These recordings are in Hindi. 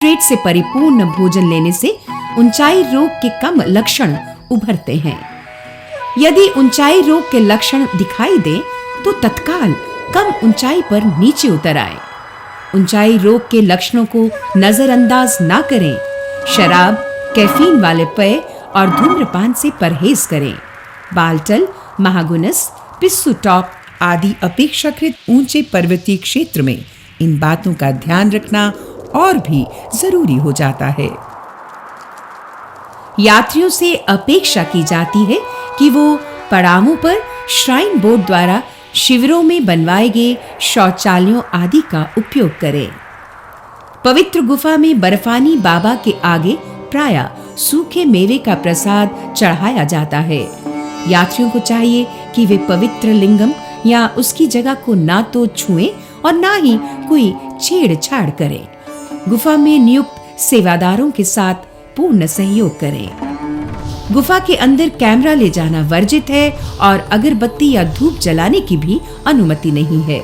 कार्बोहाइड्रेट से परिपूर्ण भोजन लेने से ऊंचाई रोग के कम लक्षण उभरते हैं। यदि ऊंचाई रोग के लक्षण दिखाई दे तो तत्काल कम ऊंचाई पर नीचे उतर आए। ऊंचाई रोग के लक्षणों को नजरअंदाज ना करें। शराब, कैफीन वाले पेय और धूम्रपान से परहेज करें। बालटल, महागुनस, पिस्सू टॉप आदि अपेक्षाकृत ऊंचे पर्वतीय क्षेत्र में इन बातों का ध्यान रखना और भी जरूरी हो जाता है। यात्रियों से अपेक्षा की जाती है कि वो पड़ावों पर श्राइन बोर्ड द्वारा शिविरों में बनवाए गए शौचालयों आदि का उपयोग करें। पवित्र गुफा में बर्फानी बाबा के आगे प्रायः सूखे मेवे का प्रसाद चढ़ाया जाता है। यात्रियों को चाहिए कि वे पवित्र लिंगम या उसकी जगह को ना तो छुएं और ना ही कोई छेड़छाड़ करें। गुफा में नियुक्त सेवादारों के साथ पूर्ण सहयोग करें। गुफा के अंदर कैमरा ले जाना वर्जित है और अगरबत्ती या धूप जलाने की भी अनुमति नहीं है।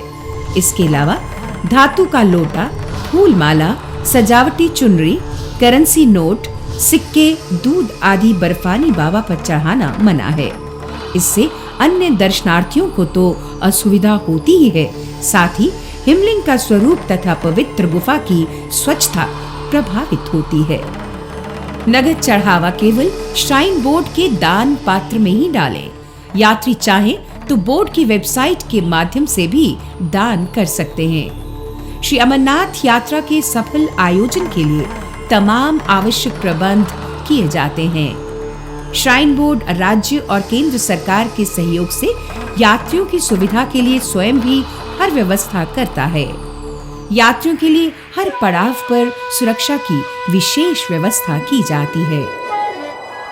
इसके अलावा धातु का लोटा, फूल माला, सजावटी चुनरी, करेंसी नोट, सिक्के, दूध आदि बर्फानी बाबा पर चढ़ाना मना है। इससे अन्य दर्शनार्थियों को तो असुविधा होती ही है, साथ ही हिमलिंग का स्वरूप तथा पवित्र गुफा की स्वच्छता प्रभावित होती है। नगद चढ़ावा केवल श्राइन बोर्ड के दान पात्र में ही डालें। यात्री चाहें तो बोर्ड की वेबसाइट के माध्यम से भी दान कर सकते हैं। श्री अमरनाथ यात्रा के सफल आयोजन के लिए तमाम आवश्यक प्रबंध किए जाते हैं। श्राइन बोर्ड राज्य और केंद्र सरकार के सहयोग से यात्रियों की सुविधा के लिए स्वयं भी हर व्यवस्था करता है। यात्रियों के लिए हर पड़ाव पर सुरक्षा की विशेष व्यवस्था की जाती है।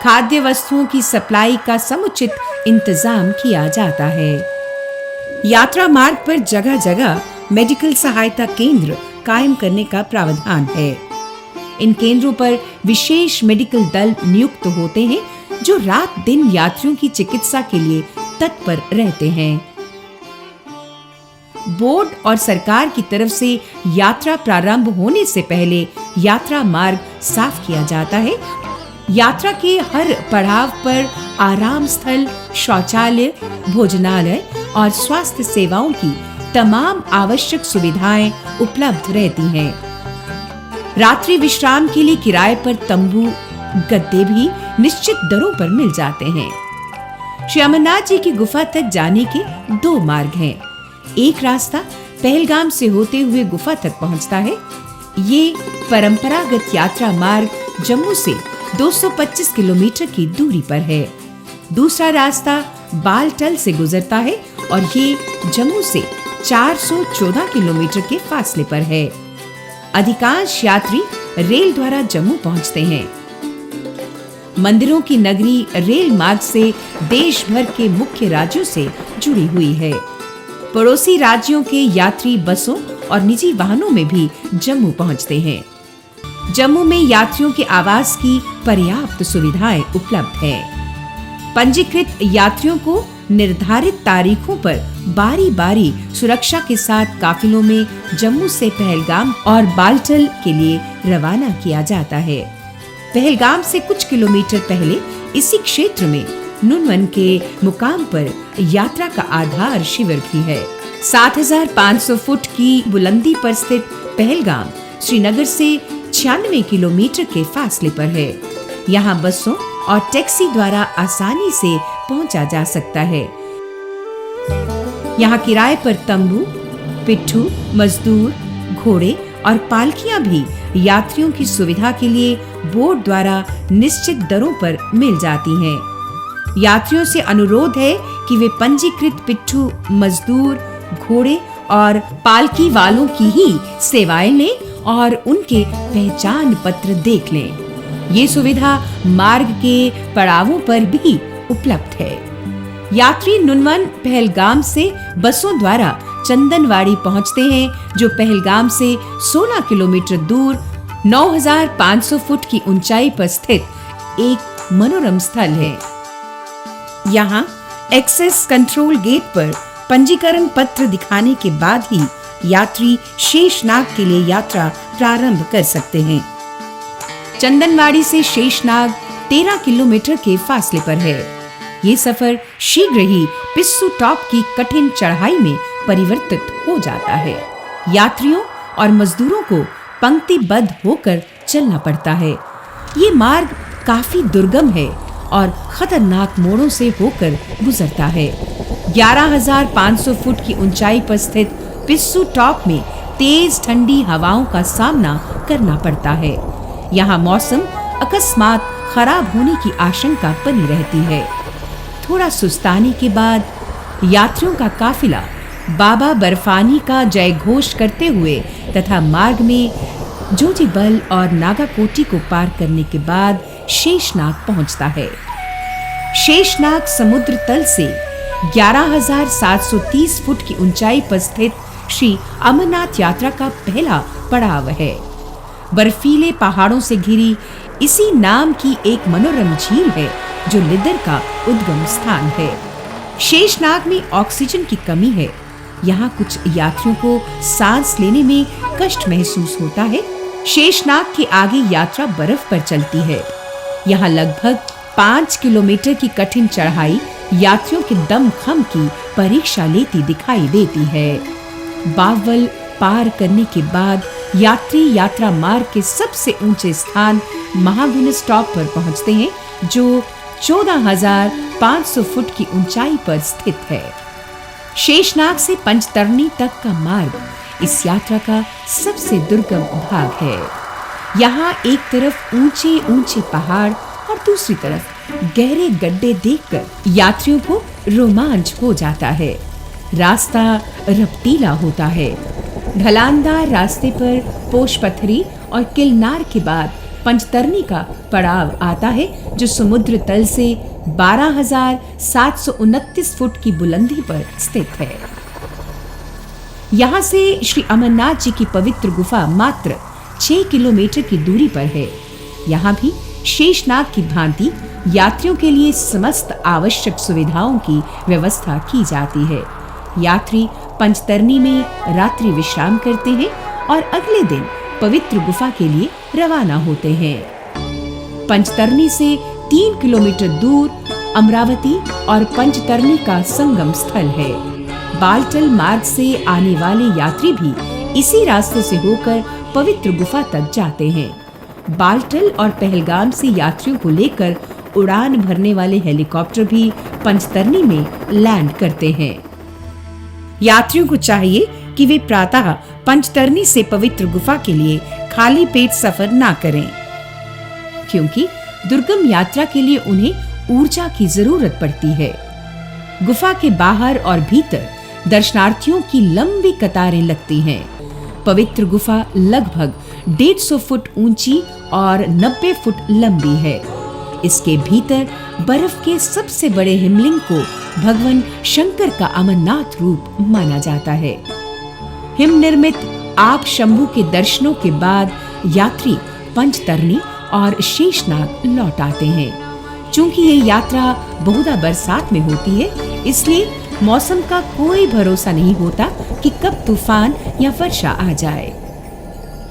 खाद्य वस्तुओं की सप्लाई का समुचित इंतजाम किया जाता है। यात्रा मार्ग पर जगह जगह मेडिकल सहायता केंद्र कायम करने का प्रावधान है। इन केंद्रों पर विशेष मेडिकल दल नियुक्त होते हैं जो रात दिन यात्रियों की चिकित्सा के लिए तत्पर रहते हैं। बोर्ड और सरकार की तरफ से यात्रा प्रारंभ होने से पहले यात्रा मार्ग साफ किया जाता है। यात्रा के हर पड़ाव पर आराम स्थल, शौचालय, भोजनालय और स्वास्थ्य सेवाओं की तमाम आवश्यक सुविधाएं उपलब्ध रहती हैं। रात्रि विश्राम के लिए किराए पर तंबू, गद्दे भी निश्चित दरों पर मिल जाते हैं। श्री अमरनाथ जी की गुफा तक जाने के दो मार्ग हैं। एक रास्ता पहलगाम से होते हुए गुफा तक पहुंचता है। ये परंपरागत यात्रा मार्ग जम्मू से 225 किलोमीटर की दूरी पर है। दूसरा रास्ता बालटल से गुजरता है और ये जम्मू से 414 किलोमीटर के फासले पर है। अधिकांश यात्री रेल द्वारा जम्मू पहुंचते हैं। मंदिरों की नगरी रेल मार्ग से देश भर के मुख्य राज्यों से जुड़ी हुई है। पड़ोसी राज्यों के यात्री बसों और निजी वाहनों में भी जम्मू पहुंचते हैं। जम्मू में यात्रियों के आवास की पर्याप्त सुविधाएं उपलब्ध है। पंजीकृत यात्रियों को निर्धारित तारीखों पर बारी-बारी सुरक्षा के साथ काफिलों में जम्मू से पहलगाम और बालटल के लिए रवाना किया जाता है। पहलगाम से कुछ किलोमीटर पहले इसी क्षेत्र में नुनवन के मुकाम पर यात्रा का आधार शिविर भी है। 7,500 फुट की बुलंदी पर स्थित पहलगाम श्रीनगर से 96 किलोमीटर के फासले पर है। यहाँ बसों और टैक्सी द्वारा आसानी से पहुंचा जा सकता है। यहाँ किराए पर तंबू, पिट्ठू, मजदूर, घोड़े और पालकियां भी यात्रियों की सुविधा के लिए बोर्ड द्वारा निश्चित दरों पर मिल जाती हैं। यात्रियों से अनुरोध है कि वे पंजीकृत पिट्ठू, मजदूर, घोड़े और पालकी वालों की ही सेवाएं लें और उनके पहचान पत्र देख लें। ये सुविधा मार्ग के पड़ावों पर भी उपलब्ध है। यात्री नुनवन पहलगाम से बसों द्वारा चंदनवाड़ी पहुंचते हैं, जो पहलगाम से 16 किलोमीटर दूर 9,500 फुट की ऊंचाई पर स्थित एक मनोरम स्थल है। यहाँ एक्सेस कंट्रोल गेट पर पंजीकरण पत्र दिखाने के बाद ही यात्री शेषनाग के लिए यात्रा प्रारंभ कर सकते हैं। चंदनवाड़ी से शेषनाग 13 किलोमीटर के फासले पर है। ये सफर शीघ्र ही पिस्सू टॉप की कठिन चढ़ाई में परिवर्तित हो जाता है। यात्रियों और मजदूरों को पंक्तिबद्ध होकर चलना पड़ता है। ये मार्ग काफी दुर्गम है और खतरनाक मोड़ों से होकर गुजरता है। 11,500 फुट की ऊंचाई पर स्थित पिस्सू टॉप में तेज ठंडी हवाओं का सामना करना पड़ता है। यहाँ मौसम अकस्मात खराब होने की आशंका बनी रहती है। थोड़ा सुस्ताने के बाद यात्रियों का काफिला बाबा बर्फानी का जय घोष करते हुए तथा मार्ग में जोजीबल और नागाकोटी को पार करने के बाद शेषनाग पहुंचता है। शेषनाग समुद्र तल से 11,730 फुट की ऊंचाई पर स्थित श्री अमरनाथ यात्रा का पहला पड़ाव है। बर्फीले पहाड़ों से घिरी इसी नाम की एक मनोरम झील है जो लिदर का उद्गम स्थान है। शेषनाग में ऑक्सीजन की कमी है। यहाँ कुछ यात्रियों को सांस लेने में कष्ट महसूस होता है। शेषनाग के आगे यात्रा बर्फ पर चलती है। यहाँ लगभग 5 किलोमीटर की कठिन चढ़ाई यात्रियों के दमखम की परीक्षा लेती दिखाई देती है। बावल पार करने के बाद यात्री यात्रा मार्ग के सबसे ऊंचे स्थान महागुनस टॉप पर पहुंचते हैं, जो 14,500 फुट की ऊंचाई पर स्थित है। शेषनाग से पंचतरणी तक का मार्ग इस यात्रा का सबसे दुर्गम भाग है। यहाँ एक तरफ ऊंचे ऊंचे पहाड़ और दूसरी तरफ गहरे गड्ढे देखकर यात्रियों को रोमांच हो जाता है। रास्ता रपटीला होता है। ढलानदार रास्ते पर पोशपथरी और किलनार के बाद पंचतरणी का पड़ाव आता है, जो समुद्र तल से 12,729 फुट की बुलंदी पर स्थित है। यहाँ से श्री अमरनाथ जी की पवित्र गुफा मात्र 6 किलोमीटर की दूरी पर है। यहाँ भी शेषनाग की भांति यात्रियों के लिए समस्त आवश्यक सुविधाओं की व्यवस्था की जाती है। यात्री पंचतरणी में रात्रि विश्राम करते हैं और अगले दिन पवित्र गुफा के लिए रवाना होते हैं। पंचतरणी से 3 किलोमीटर दूर अमरावती और पंचतरणी का संगम स्थल है। बालटल मार्ग से आने वाले यात्री भी इसी रास्ते से होकर पवित्र गुफा तक जाते हैं। बालटल और पहलगाम से यात्रियों को लेकर उड़ान भरने वाले हेलीकॉप्टर भी पंचतरणी में लैंड करते हैं। यात्रियों को चाहिए कि वे प्रातः पंचतरणी से पवित्र गुफा के लिए खाली पेट सफर ना करें, क्योंकि दुर्गम यात्रा के लिए उन्हें ऊर्जा की जरूरत पड़ती है। गुफा के बाहर और भीतर दर्शनार्थियों की लंबी कतारें लगती हैं। पवित्र गुफा लगभग 150 फुट ऊंची और 90 फुट लंबी है। इसके भीतर बर्फ के सबसे बड़े हिमलिंग को भगवान शंकर का अमरनाथ रूप माना जाता है। हिम निर्मित आप शंभु के दर्शनों के बाद यात्री पंचतरणी और शेषनाग लौट आते हैं। चूंकि ये यात्रा बहुधा बरसात में होती है, इसलिए मौसम का कोई भरोसा नहीं होता कि कब तूफान या वर्षा आ जाए।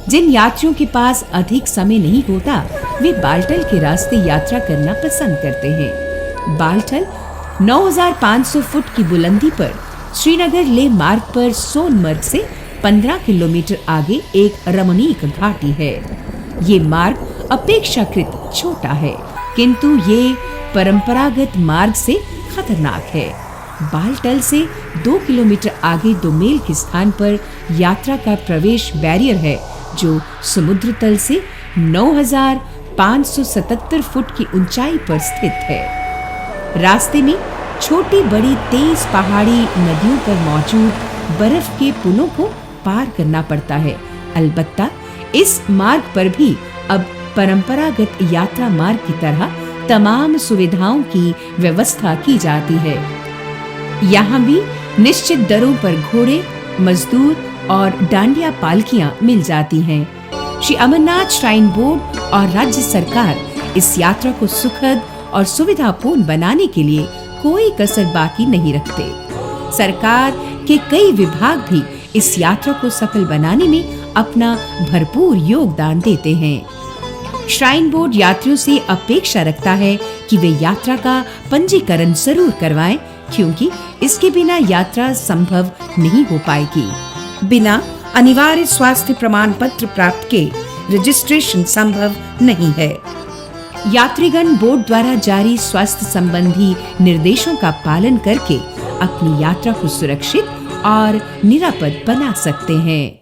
जिन यात्रियों के पास अधिक समय नहीं होता, वे बालटल के रास्ते यात्रा करना पसंद करते हैं। बालटल 9,500 फुट की बुलंदी पर श्रीनगर लेह मार्ग पर सोनमर्ग से 15 किलोमीटर आगे एक रमणीक घाटी है। ये मार्ग अपेक्षाकृत छोटा है, किंतु ये परंपरागत मार्ग से खतरनाक है। बालटल से 2 किलोमीटर आगे 2 मील के स्थान पर यात्रा का प्रवेश बैरियर है, जो समुद्र तल से 9,577 फुट की ऊंचाई पर स्थित है। रास्ते में छोटी बड़ी तेज पहाड़ी नदियों पर मौजूद बर्फ के पुलों को पार करना पड़ता है। अलबत्ता इस मार्ग पर भी अब परंपरागत यात्रा मार्ग की तरह तमाम सुविधाओं की व्यवस्था की जाती है। यहाँ भी निश्चित दरों पर घोड़े, मजदूर और डांडिया पालकियां मिल जाती हैं। श्री अमरनाथ श्राइन बोर्ड और राज्य सरकार इस यात्रा को सुखद और सुविधापूर्ण बनाने के लिए कोई कसर बाकी नहीं रखते। सरकार के कई विभाग भी इस यात्रा को सफल बनाने में अपना भरपूर योगदान देते हैं। श्राइन बोर्ड यात्रियों से अपेक्षा रखता है कि वे यात्रा का पंजीकरण जरूर करवाएं, क्योंकि इसके बिना यात्रा संभव नहीं हो पाएगी। बिना अनिवार्य स्वास्थ्य प्रमाण पत्र प्राप्त के रजिस्ट्रेशन संभव नहीं है। यात्रीगण बोर्ड द्वारा जारी स्वास्थ्य संबंधी निर्देशों का पालन करके अपनी यात्रा को सुरक्षित और निरापद बना सकते हैं।